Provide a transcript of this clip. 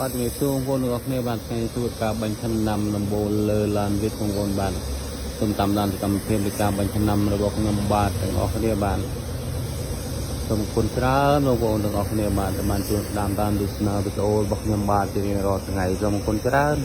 បាទជំរាបសួរបងប្អូនទាំងអស់គ្នាបាទថ្ងៃជួបការបាញ់ឆ្នាំដំបូលលើឡានវិទ្យបងប្អូនបាទសូមតាមដានសកម្មភាពនៃការបាញ់ឆ្នាំរបស់ខ្ញុំបាទទាំងអស់គ្នាបាទសូមគុណច្រើនបងប្អូនទាំងអស់គ្នាបាទដែលបានជួយតាមដានទស្សនាវីដេអូរបស់ខ្ញុំបាទជារៀងរាល់ថ្ងៃសូមគុណច្រើន